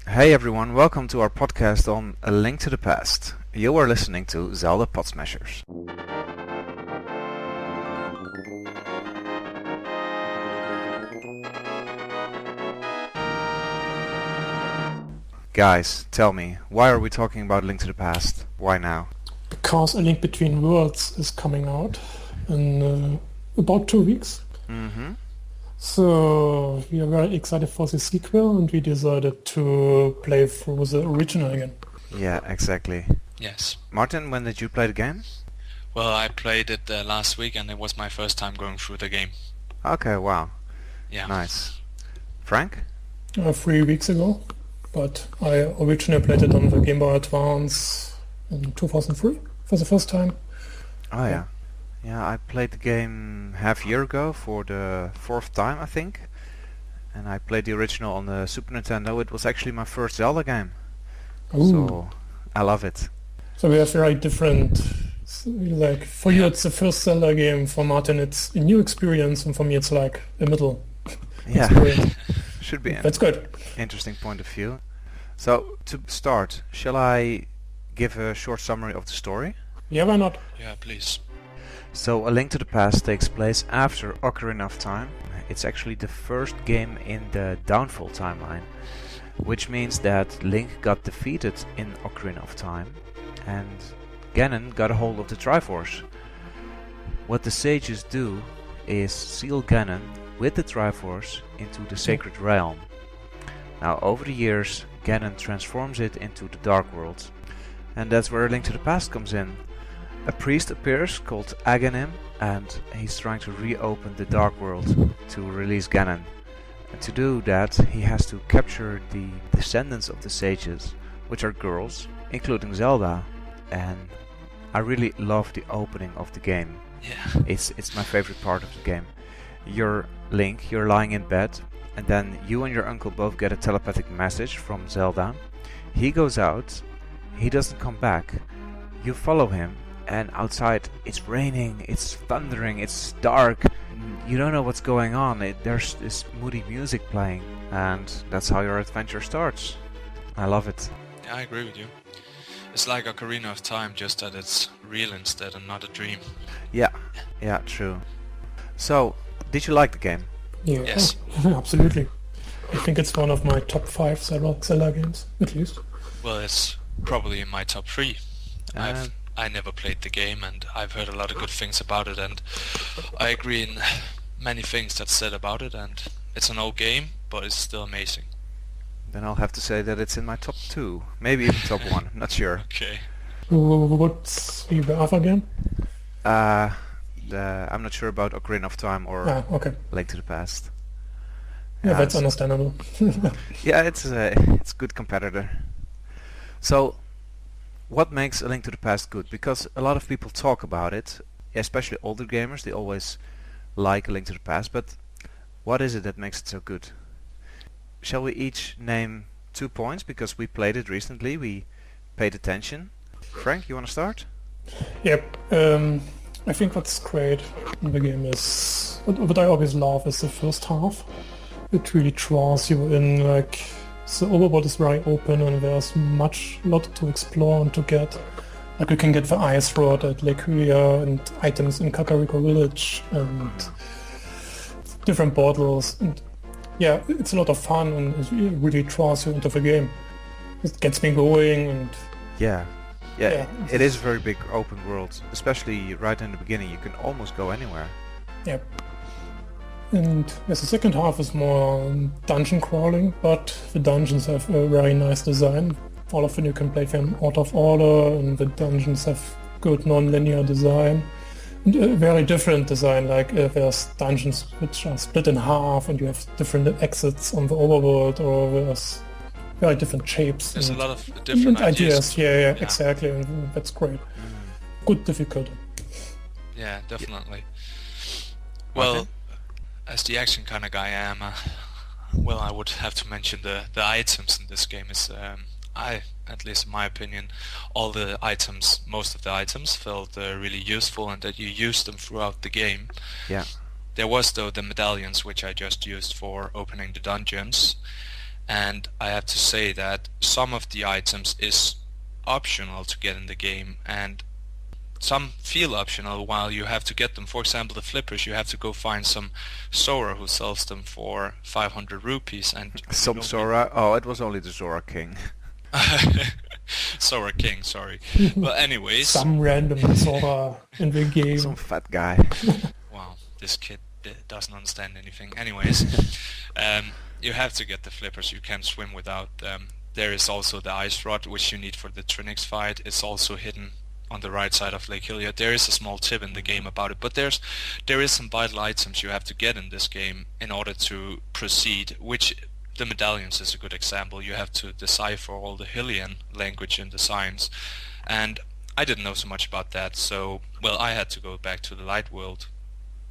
Hey everyone, welcome to our podcast on A Link to the Past. You are listening to Zelda Pot Smashers. Guys, tell me, why are we talking about Link to the Past? Why now? Because A Link Between Worlds is coming out in about 2 weeks. Mm-hmm. So we are very excited for the sequel and we decided to play through the original again. Yeah, exactly. Yes. Martin, when did you play the game? Well, I played it last week and it was my first time going through the game. Okay, wow. Yeah. Nice. Frank? 3 weeks ago, but I originally played it on the Game Boy Advance in 2003 for the first time. Oh yeah. Yeah, I played the game half year ago for the 4th time, I think. And I played the original on the Super Nintendo. It was actually my first Zelda game. Ooh. So, I love it. So we have very different, like for you it's the first Zelda game, for Martin it's a new experience, and for me it's like a middle Yeah, experience. should be an That's good. interesting point of view. So, to start, shall I give a short summary of the story? Yeah, why not? Yeah, please. So, A Link to the Past takes place after Ocarina of Time. It's actually the first game in the Downfall timeline, which means that Link got defeated in Ocarina of Time, and Ganon got a hold of the Triforce. What the sages do is seal Ganon with the Triforce into the Sacred Realm. Now, over the years, Ganon transforms it into the Dark World, and that's where A Link to the Past comes in. A priest appears called Aghanim, and he's trying to reopen the Dark World to release Ganon. And to do that, he has to capture the descendants of the sages, which are girls, including Zelda. And I really love the opening of the game. Yeah. It's my favorite part of the game. You're Link, you're lying in bed, and then you and your uncle both get a telepathic message from Zelda. He goes out, he doesn't come back. You follow him, and outside it's raining, it's thundering, it's dark. You don't know what's going on. There's this moody music playing, and that's how your adventure starts. I love it. Yeah, I agree with you. It's like Ocarina of Time, just that it's real instead and not a dream. Yeah, true. So, did you like the game? Yeah, Yes. absolutely. I think it's one of my top 5 Zelda games, at least. Well, it's probably in my top 3. Uh, I never played the game and I've heard a lot of good things about it, and I agree in many things that's said about it, and it's an old game, but it's still amazing. Then I'll have to say that it's in my top 2, maybe even top 1, I'm not sure. Okay. What's the other game? I'm not sure about Ocarina of Time or Okay. Link to the Past. Yeah, that's so- understandable. Yeah, it's a good competitor. So, what makes A Link to the Past good? Because a lot of people talk about it, especially older gamers. They always like A Link to the Past, but what is it that makes it so good? Shall we each name 2 points, because we played it recently, we paid attention. Frank, you want to start? Yep. I think what's great in the game is what I always love is the first half. It really draws you in, like the overworld is very open and there's lot to explore and to get. Like you can get the ice rod at Lake Hylia and items in Kakariko Village and different bottles, and yeah, it's a lot of fun and it really draws you into the game. It gets me going, and Yeah, Yeah. it is a very big open world, especially right in the beginning. You can almost go anywhere. yeah. And yes, the second half is more dungeon crawling, but the dungeons have a very nice design. All of them you can play them out of order, and the dungeons have good non-linear design. And a very different design, like there's dungeons which are split in half and you have different exits on the overworld, or there's very different shapes. There's a and lot of different ideas. Yeah, exactly, and that's great. Good difficulty. Yeah, definitely. Martin? Well, as the action kind of guy I am, well, I would have to mention the items in this game. Is at least in my opinion, most of the items felt really useful, and that you used them throughout the game. Yeah. There was though the medallions, which I just used for opening the dungeons, and I have to say that some of the items is optional to get in the game, and some feel optional while you have to get them. For example, the flippers, you have to go find some Sora who sells them for 500 rupees, and Some Zora. Oh, it was only the Zora King. Sora King, sorry. Well, anyways, Some random Sora in the game. Some fat guy. wow, this kid doesn't understand anything. Anyways, you have to get the flippers. You can't swim without them. There is also the ice rod, which you need for the Trinix fight. It's also hidden on the right side of Lake Hylia. There is a small tip in the game about it, but there is some vital items you have to get in this game in order to proceed, which the medallions is a good example. You have to decipher all the Hylian language in the signs, and I didn't know so much about that, so, well, I had to go back to the light world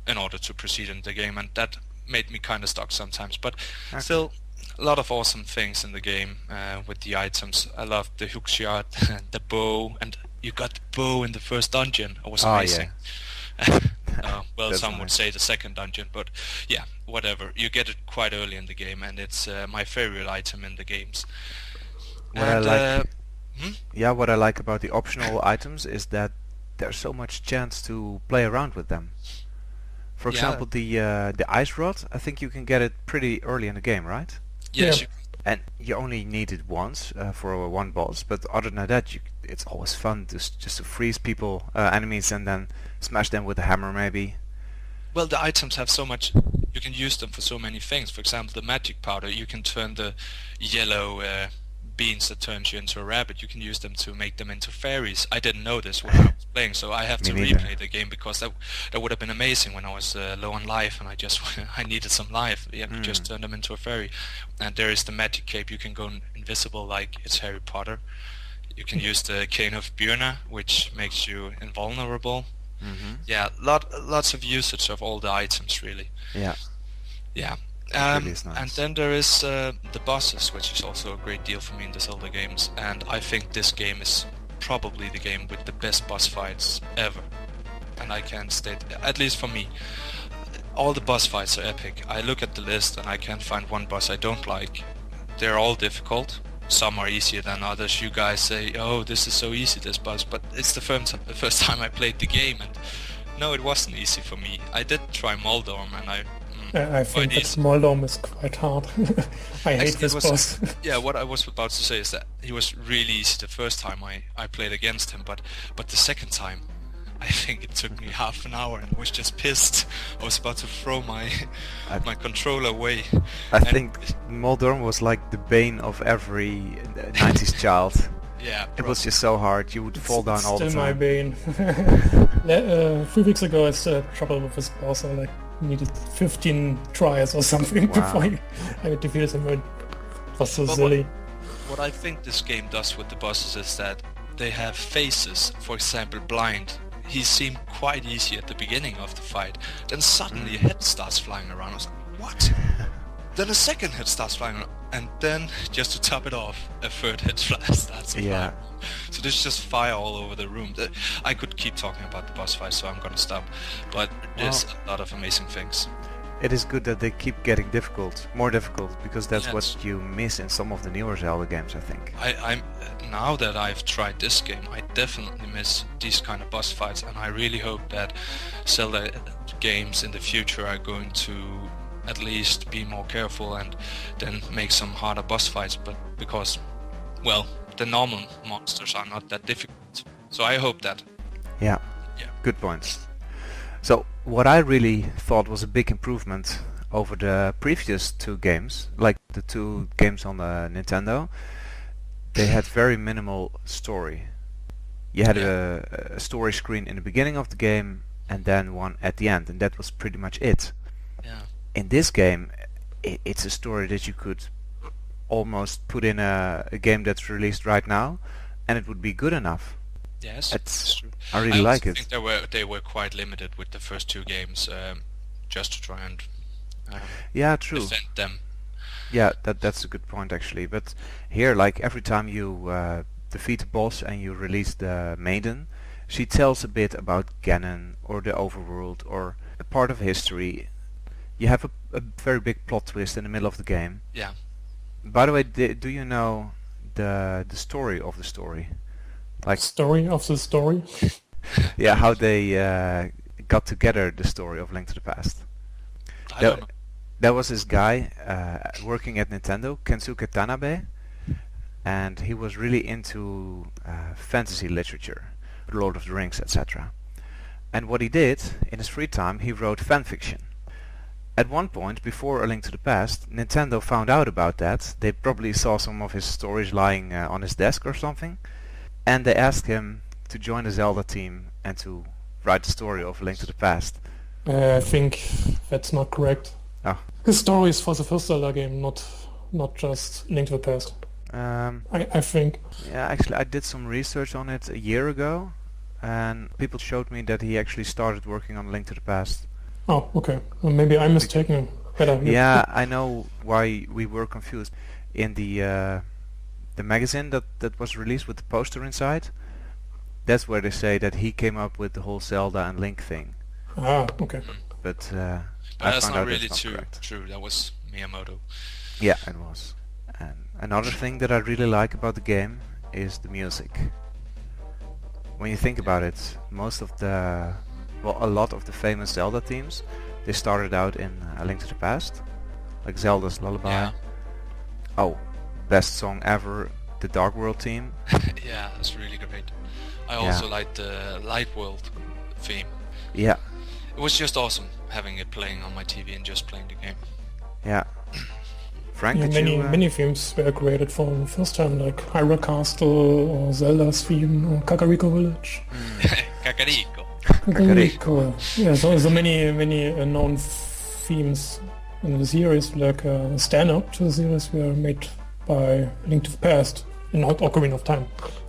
in order to proceed in the game, and that made me kind of stuck sometimes, but still a lot of awesome things in the game with the items. I loved the hookshot, the bow, and you got the bow in the first dungeon. It was amazing. Well, That's some would nice. say the second dungeon, but yeah, whatever. You get it quite early in the game, and it's my favorite item in the games. What I like, what I like about the optional items is that there's so much chance to play around with them. For Yeah. example, the ice rod, I think you can get it pretty early in the game, right? Yes, Yeah. And you only need it once for one boss, but other than that, it's always fun just to freeze people, enemies, and then smash them with a hammer, maybe. well, the items have so much. You can use them for so many things. For example, the magic powder. You can turn the yellow beans that turns you into a rabbit. You can use them to make them into fairies. I didn't know this when I was playing, so I have Me to neither. replay the game because that would have been amazing when I was low on life and I needed some life. You have to just turn them into a fairy. And there is the magic cape. You can go invisible like it's Harry Potter. You can use the cane of Björna, which makes you invulnerable. Mm-hmm. Yeah, lots of usage of all the items, really. Yeah. Yeah. really is nice. And then there is the bosses, which is also a great deal for me in the Zelda games. And I think this game is probably the game with the best boss fights ever. And I can state, at least for me, all the boss fights are epic. I look at the list and I can't find one boss I don't like. They're all difficult. Some are easier than others. You guys say, oh, this is so easy, this boss. But it's the first time I played the game. And no, it wasn't easy for me. I did try Moldorm and I think that easy. Moldorm is quite hard. I hate Actually, this boss. Yeah, what I was about to say is that he was really easy the first time I played against him, but the second time, I think it took me half an hour and I was just pissed. I was about to throw my controller away. I And- think Moldorm was like the bane of every 90s child. Yeah, It was just so hard. You would fall down It's all the still my time. bane. 3 weeks ago I still had trouble with this boss. I needed 15 tries or something Wow. before I defeated him. It was so But silly. what I think this game does with the bosses is that they have faces. For example, Blind. He seemed quite easy at the beginning of the fight. Then suddenly a head starts flying around. I was like, what? Then a second head starts flying around. And then, just to top it off, a third head starts flying Yeah. around. So there's just fire all over the room. I could keep talking about the boss fight, so I'm gonna stop. But there's a lot of amazing things. It is good that they keep getting more difficult, because that's Yes. what you miss in some of the newer Zelda games, I think. I'm now that I've tried this game, I definitely miss these kind of boss fights, and I really hope that Zelda games in the future are going to at least be more careful and then make some harder boss fights. But because, well, the normal monsters are not that difficult, so I hope that. Yeah. Yeah. Good points. So what I really thought was a big improvement over the previous two games, like the two games on the Nintendo, they had very minimal story. You had a story screen in the beginning of the game and then one at the end, and that was pretty much it. Yeah. In this game, it's a story that you could almost put in a game that's released right now, and it would be good enough. Yes, That's- that's true. I really also like it. think they were quite limited with the first two games, just to try and Yeah, true. defend them. Yeah, that's a good point actually. But here, like every time you defeat a boss and you release the maiden, she tells a bit about Ganon or the overworld or a part of history. You have a very big plot twist in the middle of the game, Yeah. By the way, do you know the story of the story? Like Story of the story. yeah, how they got together the story of Link to the Past. I don't know. There was this guy working at Nintendo, Kensuke Tanabe, and he was really into fantasy literature, Lord of the Rings, etc. And what he did in his free time, he wrote fanfiction. At one point, before A Link to the Past, Nintendo found out about that. They probably saw some of his stories lying on his desk or something, and they asked him to join the Zelda team and to write the story of A Link to the Past. I think that's not correct. Oh. His story is for the first Zelda game, not just Link to the Past. I think. Yeah, actually, I did some research on it a year ago, and people showed me that he actually started working on Link to the Past. Oh, okay. Well, maybe I'm mistaken. Yeah, I know why we were confused. In the magazine that was released with the poster inside, that's where they say that he came up with the whole Zelda and Link thing. Ah, okay. But That's found not out really that's not correct. true. That was Miyamoto. Yeah, it was. And another thing that I really like about the game is the music. When you think about it, a lot of the famous Zelda themes, they started out in A Link to the Past, like Zelda's Lullaby. Yeah. Oh, best song ever, the Dark World theme. Yeah, that's really great. I also like the Light World theme. Yeah, It was just awesome having it playing on my TV and just playing the game. yeah. Frank, Yeah, did you, many themes were created for the first time, like Hyrule Castle or Zelda's theme or Kakariko Village. Kakariko. Kakariko. Yeah, so many known themes in the series, like stand-up to the series, were made by Link to the Past and not Ocarina of Time,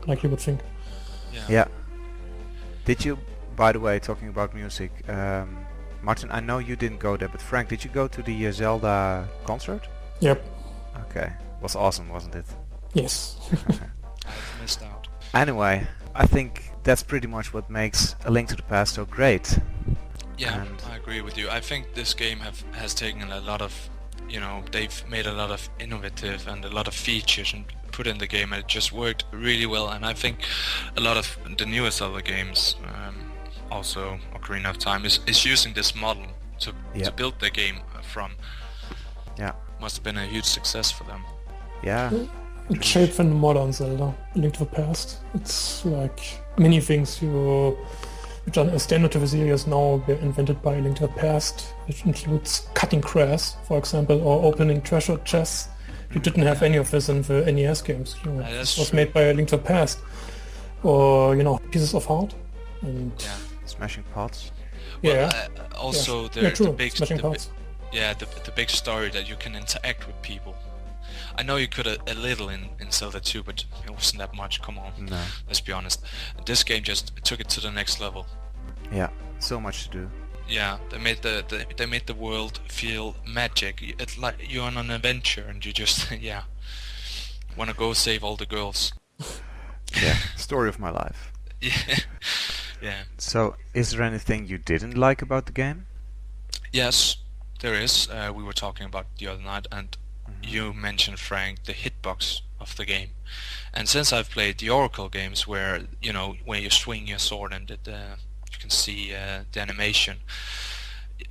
like you would think. Yeah. Did you, by the way, talking about music, Martin, I know you didn't go there, but Frank, did you go to the Zelda concert? Yep. Okay, was awesome, wasn't it? Yes. I've missed out. Anyway, I think that's pretty much what makes A Link to the Past so great. Yeah, And- I agree with you. I think this game has taken a lot of, they've made a lot of innovative and a lot of features and put in the game, and it just worked really well. And I think a lot of the newest Zelda games, also Ocarina of Time, is using this model to build the game from. Yeah. Must have been a huge success for them. Yeah. It shaped from the modern Zelda, Link to the Past. It's like many things which are standard to the series now were invented by Link to the Past, which includes cutting grass, for example, or opening treasure chests. You didn't have any of this in the NES games. That's This was true. made by Link to the Past. Or, pieces of art. And Yeah. Smashing pots. Well, yeah. also yeah, the true. big Smashing parts. the big story that you can interact with people. I know you could a little in Zelda 2, but it wasn't that much. Come on, No. let's be honest. This game just took it to the next level. Yeah. So much to do. Yeah, they made the world feel magic. It's like you're on an adventure and you just want to go save all the girls. Yeah. Story of my life. Yeah, yeah. So, is there anything you didn't like about the game? Yes, there is. We were talking about it the other night, and you mentioned, Frank, the hitbox of the game. And since I've played the Oracle games, where where you swing your sword and you can see the animation,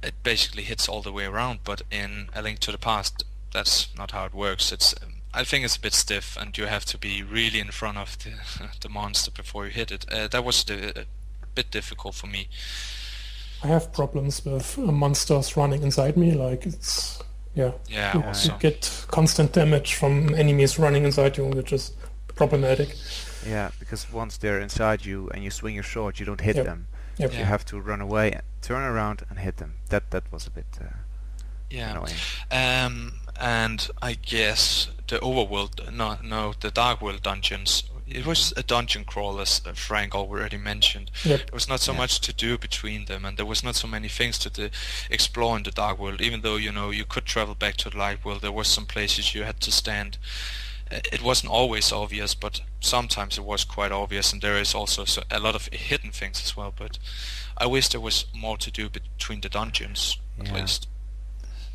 it basically hits all the way around. But in A Link to the Past, that's not how it works. I think it's a bit stiff, and you have to be really in front of the monster before you hit it. That was a bit difficult for me. I have problems with monsters running inside me, like it's... Yeah, Yeah, you also. get constant damage from enemies running inside you, which is problematic. Yeah, because once they're inside you and you swing your sword, you don't hit Yep. them. Yep. You Yeah. have to run away, turn around, and hit them. That was a bit Yeah. annoying. And I guess the overworld, no, the Dark World dungeons, it was a dungeon crawl, as Frank already mentioned. Yep. There was not so much to do between them, and there was not so many things to explore in the Dark World. Even though you could travel back to the Light World, there were some places you had to stand. It wasn't always obvious, but sometimes it was quite obvious, and there is also a lot of hidden things as well. But I wish there was more to do between the dungeons, at Yeah. least.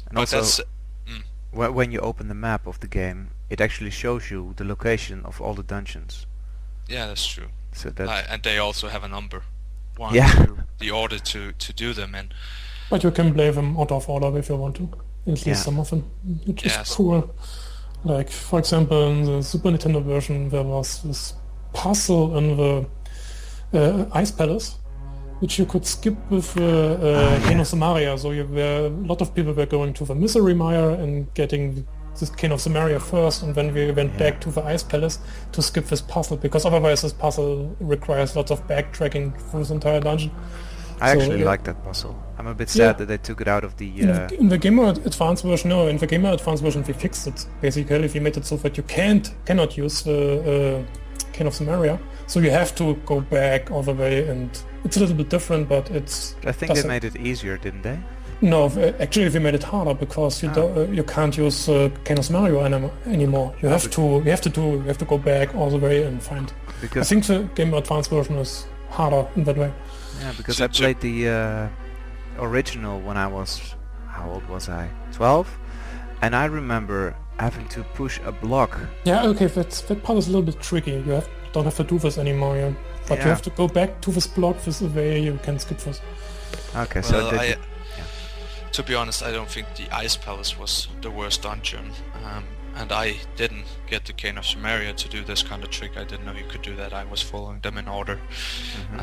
And But also, that's when you open the map of the game, it actually shows you the location of all the dungeons. Yeah, that's true. So that And they also have a number. One, Yeah. two, the order to do them in. But you can play them out of order if you want to. At least Yeah. some of them, which is Yes. cool. Like, for example, in the Super Nintendo version, there was this puzzle in the Ice Palace, which you could skip with Cane of Samaria. So a lot of people were going to the Misery Mire and getting this Cane of Samaria first, and then we went back to the Ice Palace to skip this puzzle, because otherwise this puzzle requires lots of backtracking through the entire dungeon. I So, actually yeah. like that puzzle. I'm a bit Yeah. sad that they took it out of the. In the Game Boy Advance version, no. In the Game Boy Advance version, we fixed it. Basically, we made it so that you cannot use the Cane of Samaria. So you have to go back all the way, and it's a little bit different, but it's. I think they made it easier, didn't they? No, actually, we made it harder because you can't use Cane of Samaria anymore. You have to go back all the way and find. I think the Game Boy Advance version is harder in that way. Yeah, because I played the original when I was, how old was I? 12, and I remember having to push a block. Yeah, okay, that part is a little bit tricky. You don't have to do this anymore, yeah. But you have to go back to this block. This is the way you can skip this. Okay, Well, so to be honest, I don't think the Ice Palace was the worst dungeon. And I didn't get the Cane of Samaria to do this kind of trick. I didn't know you could do that. I was following them in order,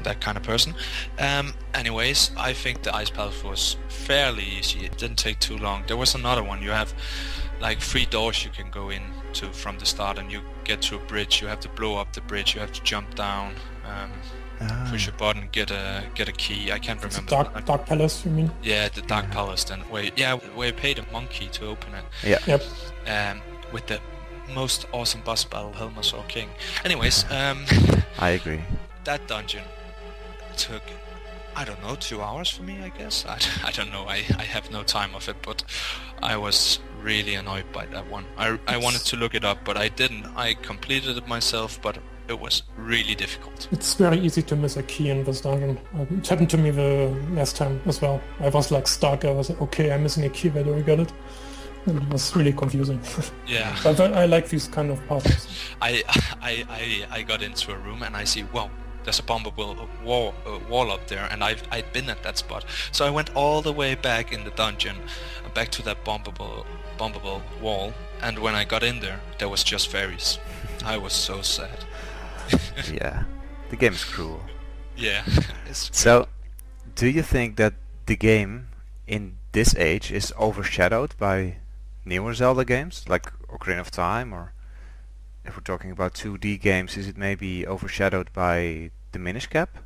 that kind of person. Anyways, I think the Ice Palace was fairly easy. It didn't take too long. There was another one. You have like 3 doors you can go into from the start, and you get to a bridge. You have to blow up the bridge. You have to jump down, push a button, get a key. I can't remember. Dark Palace, you mean? Yeah, the Dark Palace. Then where you paid a monkey to open it. Yeah. Yep. With the most awesome boss battle Helmer saw King. Anyways, I agree. that dungeon took, I don't know, 2 hours for me, I guess. I don't know, I have no time of it, but I was really annoyed by that one. I wanted to look it up, but I didn't. I completed it myself, but it was really difficult. It's very easy to miss a key in this dungeon. It happened to me the last time as well. I was like stuck. I was like, okay, I'm missing a key. Where do I get it? And it was really confusing. Yeah. But I like these kind of puzzles. I got into a room and I see, wow, there's a bombable wall up there, and I'd been at that spot. So I went all the way back in the dungeon, back to that bombable wall, and when I got in there was just fairies. I was so sad. Yeah, the game is cruel. Yeah. So, do you think that the game in this age is overshadowed by newer Zelda games, like Ocarina of Time, or if we're talking about 2D games, is it maybe overshadowed by the Minish Cap?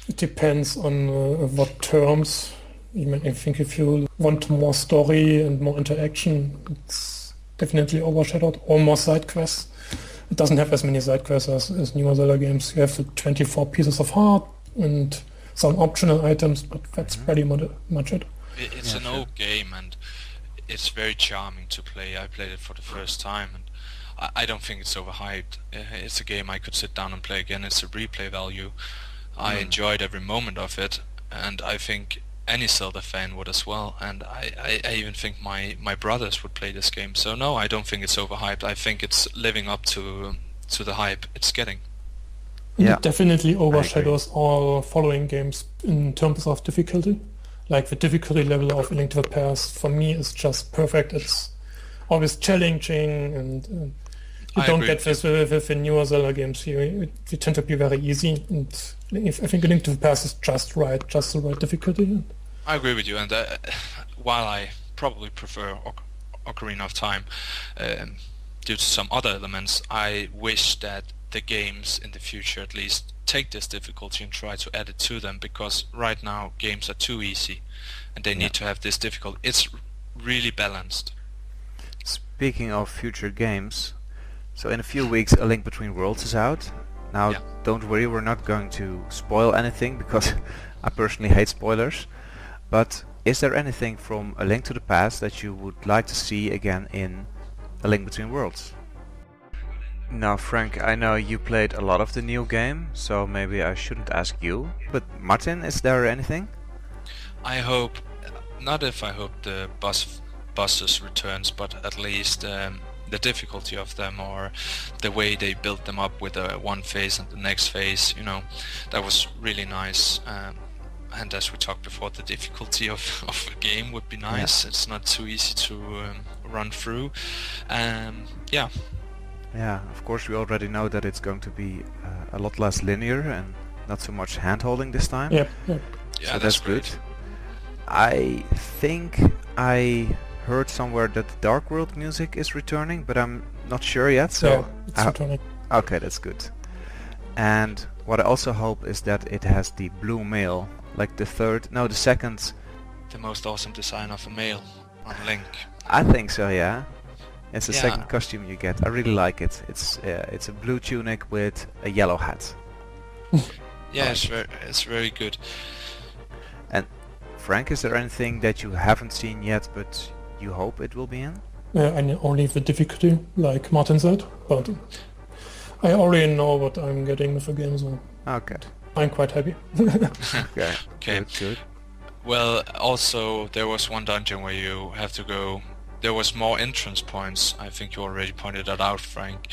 It depends on what terms. I think if you want more story and more interaction, it's definitely overshadowed, or more side quests. It doesn't have as many side quests as newer Zelda games. You have the 24 pieces of heart and some optional items, but that's pretty much it. It's an old game, and it's very charming to play. I played it for the first time, and I don't think it's overhyped. It's a game I could sit down and play again. It's a replay value. I enjoyed every moment of it, and I think any Zelda fan would as well, and I even think my brothers would play this game. So no, I don't think it's overhyped. I think it's living up to the hype it's getting. It definitely overshadows all following games in terms of difficulty. Like the difficulty level of A Link to the Past, for me, is just perfect. It's always challenging, and you don't get this with the newer Zelda games here. They tend to be very easy, and I think A Link to the Past is just the right difficulty. I agree with you, and while I probably prefer Ocarina of Time due to some other elements, I wish that the games in the future at least take this difficulty and try to add it to them, because right now games are too easy and they need to have this difficult. It's really balanced. Speaking of future games, so in a few weeks A Link Between Worlds is out. Now don't worry, we're not going to spoil anything, because I personally hate spoilers, but is there anything from A Link to the Past that you would like to see again in A Link Between Worlds? Now Frank, I know you played a lot of the new game, so maybe I shouldn't ask you, but Martin, is there anything? I hope, not if I hope the boss bosses returns, but at least the difficulty of them, or the way they built them up with one phase and the next phase, that was really nice. And as we talked before, the difficulty of a game would be nice. Yeah. It's not too easy to run through. Yeah, of course we already know that it's going to be a lot less linear and not so much hand-holding this time. Yep. Yeah, So that's good. I think I heard somewhere that the Dark World music is returning, but I'm not sure yet. So Yeah, it's returning. okay, that's good. And what I also hope is that it has the blue mail, like the second. The most awesome design of a male on Link. I think so, yeah. It's the Yeah. second costume you get. I really like it. It's a blue tunic with a yellow hat. Yeah, it's very good. And Frank, is there anything that you haven't seen yet, but you hope it will be in? And only the difficulty, like Martin said, but I already know what I'm getting with the game, so Okay. I'm quite happy. Okay. Okay. Good. Well, also there was one dungeon where you have to go. There was more entrance points. I think you already pointed that out, Frank.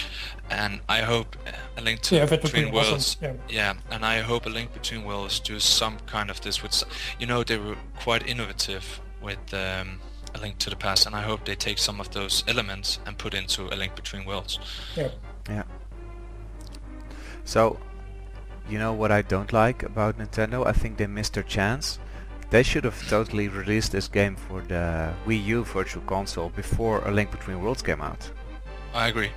And I hope A Link to Yeah, that would Between be awesome, Worlds. yeah. Yeah, and I hope A Link Between Worlds do some kind of this with. They were quite innovative with A Link to the Past, and I hope they take some of those elements and put into A Link Between Worlds. Yeah. So, you know what I don't like about Nintendo? I think they missed their chance. They should have totally released this game for the Wii U Virtual Console before A Link Between Worlds came out. I agree.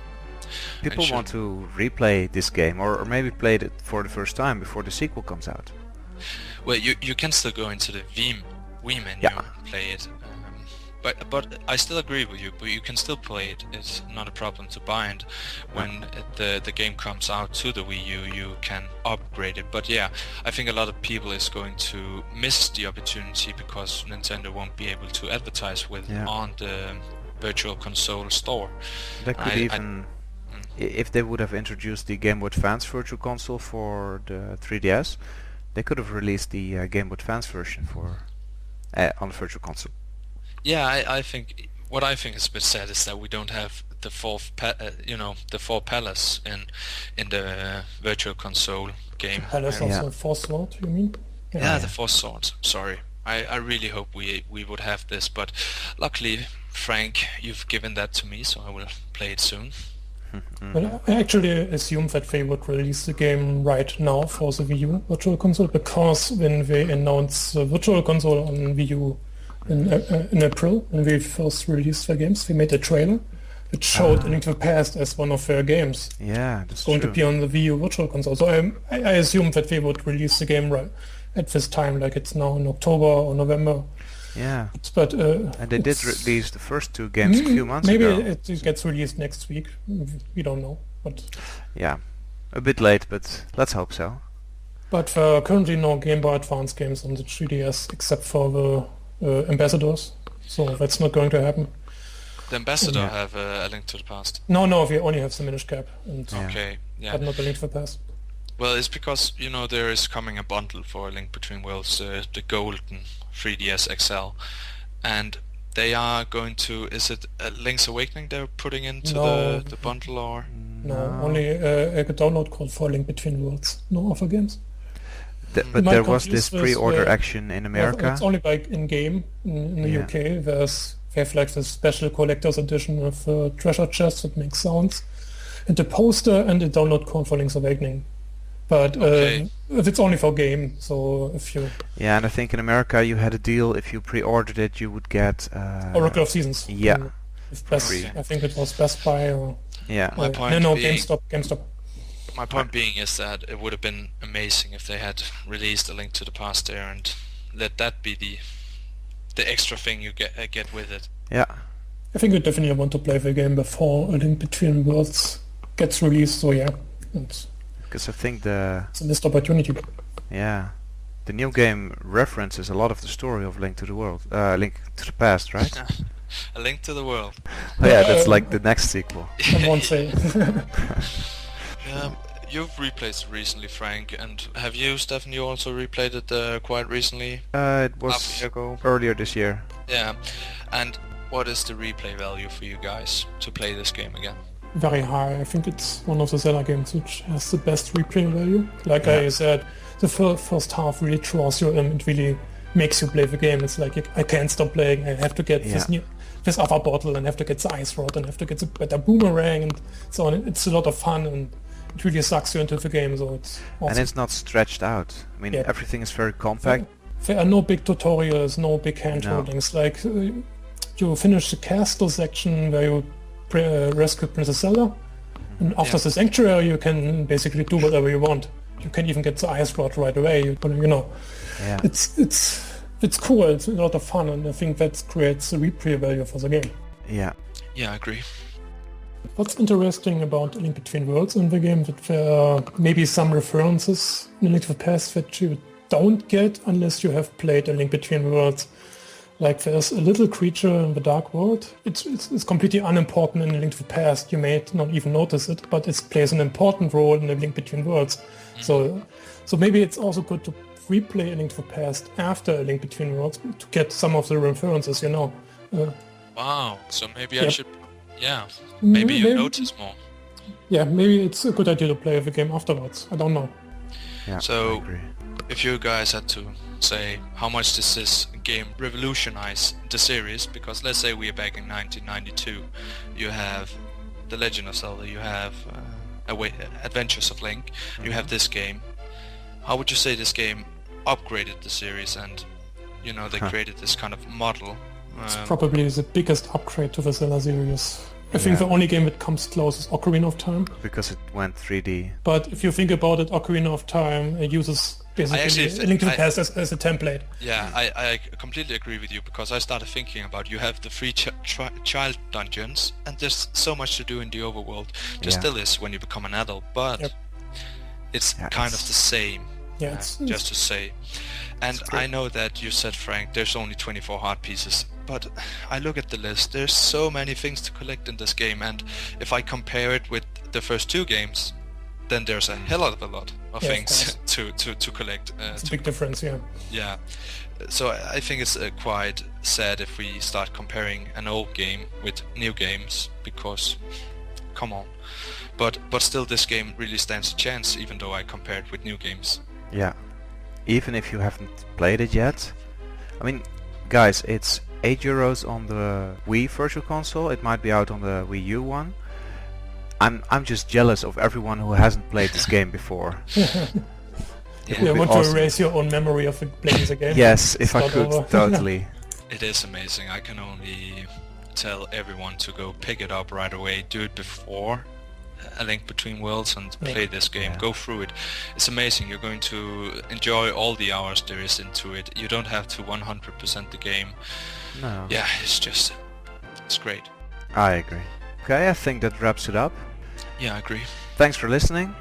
People And want to replay this game, or maybe play it for the first time before the sequel comes out. Well, you can still go into the Wii menu Yeah. and play it. But I still agree with you. But you can still play it. It's not a problem to bind. When the game comes out to the Wii U, you can upgrade it. But yeah, I think a lot of people is going to miss the opportunity because Nintendo won't be able to advertise with on the Virtual Console store. They could if they would have introduced the Game Boy Advance Virtual Console for the 3DS, they could have released the Game Boy Advance version for on the Virtual Console. Yeah, I think what I think is a bit sad is that we don't have the fourth palace in the Virtual Console game. Palace And- of the Fourth Sword, you mean? Yeah, the fourth sword. Sorry, I really hope we would have this, but luckily, Frank, you've given that to me, so I will play it soon. Well, I actually assumed that they would release the game right now for the Wii U Virtual Console, because when they announced the Virtual Console on Wii U in April, when they first released their games, they made a trailer which showed A Link to the Past as one of their games. Yeah, that's going true. to be on the Wii U Virtual Console. So I assumed that they would release the game right at this time, like it's now in October or November. Yeah, But and they did release the first two games a few months maybe ago. it gets released next week. We don't know. Yeah, a bit late, but let's hope so. But there are currently no Game Boy Advance games on the 3DS except for the Ambassadors. So that's not going to happen. The Ambassador Yeah. have A Link to the Past. No, we only have the Minish Cap, and Yeah. Okay, yeah. but not A Link to the Past. Well, it's because there is coming a bundle for A Link Between Worlds, the golden 3DS XL, and they are going to. Is it Link's Awakening they're putting into No. the bundle, or? No, only a download code for A Link Between Worlds. No other games. But might there was confuse this with, pre-order action in America. It's only like in-game in the Yeah. UK. They have like this special collector's edition with a treasure chest that makes sounds, and a poster and a download code for Link's Awakening. But Okay. it's only for game, so if you Yeah, and I think in America you had a deal. If you pre-ordered it, you would get Oracle of Seasons. yeah. If Best, Free. I think it was Best Buy or Yeah, My point no, being- GameStop. My point being is that it would have been amazing if they had released A Link to the Past there and let that be the extra thing you get with it. yeah. I think you definitely want to play the game before A Link Between Worlds gets released. So yeah, it's Because I think a missed opportunity. the new game references a lot of the story of Link to the World, Link to the Past, right? A Link to the World. Oh, yeah, that's like the next sequel. I won't say. You've replayed it recently, Frank, and have you, Stephan, you also replayed it quite recently? It Half a was year ago. earlier this year. Yeah, and what is the replay value for you guys to play this game again? Very high. I think it's one of the Zelda games which has the best replay value. Like Yeah. I said, the first half really draws you in. It really makes you play the game. It's like I can't stop playing. I have to get this other bottle and have to get the ice rod and have to get the better boomerang and so on. It's a lot of fun and it really sucks you into the game. So it's awesome. And it's not stretched out. I mean, Yeah. everything is very compact. There are no big tutorials, no big hand No. holdings. Like you finish the castle section where you rescue Princess Zelda, and after the sanctuary you can basically do whatever you want. You can even get the ice rod right away. You know, Yeah. it's cool. It's a lot of fun, and I think that creates a replay value for the game. Yeah. Yeah, I agree. What's interesting about A Link Between Worlds in the game that there are maybe some references in A Link to the Past that you don't get unless you have played A Link Between Worlds. Like there's a little creature in the Dark World. It's completely unimportant in A Link to the Past. You may not even notice it, but it plays an important role in A Link Between Worlds. So maybe it's also good to replay A Link to the Past after A Link Between Worlds to get some of the references, you know. Wow. So maybe I Yep. should. Yeah. Maybe you Maybe- notice more. Yeah, maybe it's a good idea to play the game afterwards. I don't know. Yeah. So- I agree. If you guys had to say how much does this game revolutionize the series, because let's say we are back in 1992, you have The Legend of Zelda, you have Adventures of Link, you have this game. How would you say this game upgraded the series and, you know, they created this kind of model? It's probably the biggest upgrade to the Zelda series. I think Yeah. the only game that comes close is Ocarina of Time. Because it went 3D. But if you think about it, Ocarina of Time uses basically actually A Link to the Past as a template. Yeah, I completely agree with you, because I started thinking about you have the free child dungeons and there's so much to do in the overworld. There Yeah. still is when you become an adult, but Yep. it's Yeah, kind of it's- the same. Yeah, it's Just to say. And great. I know that you said, Frank, there's only 24 heart pieces, but I look at the list, there's so many things to collect in this game, and if I compare it with the first two games, then there's a hell of a lot of Yeah, of things to collect. it's a big difference, yeah. Yeah, so I think it's quite sad if we start comparing an old game with new games, because, come on. But still, this game really stands a chance, even though I compare it with new games. Yeah. Even if you haven't played it yet. I mean, guys, it's €8 on the Wii Virtual Console. It might be out on the Wii U one. I'm just jealous of everyone who hasn't played this game before. It Yeah, would be want awesome. to erase your own memory of playing the game? Yes, if I Start could, over. totally. It is amazing. I can only tell everyone to go pick it up right away. Do it before A Link Between Worlds and play this game. Yeah. Go through it. It's amazing. You're going to enjoy all the hours there is into it. You don't have to 100% the game. No. Yeah, it's great. I agree. Okay, I think that wraps it up. Yeah, I agree. Thanks for listening.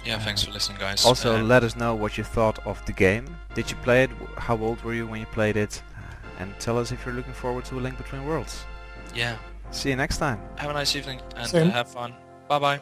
Yeah, thanks for listening, guys. Also, let us know what you thought of the game. Did you play it? How old were you when you played it? And tell us if you're looking forward to A Link Between Worlds. yeah, See you next time. have a nice evening and Same. have fun. Bye-bye.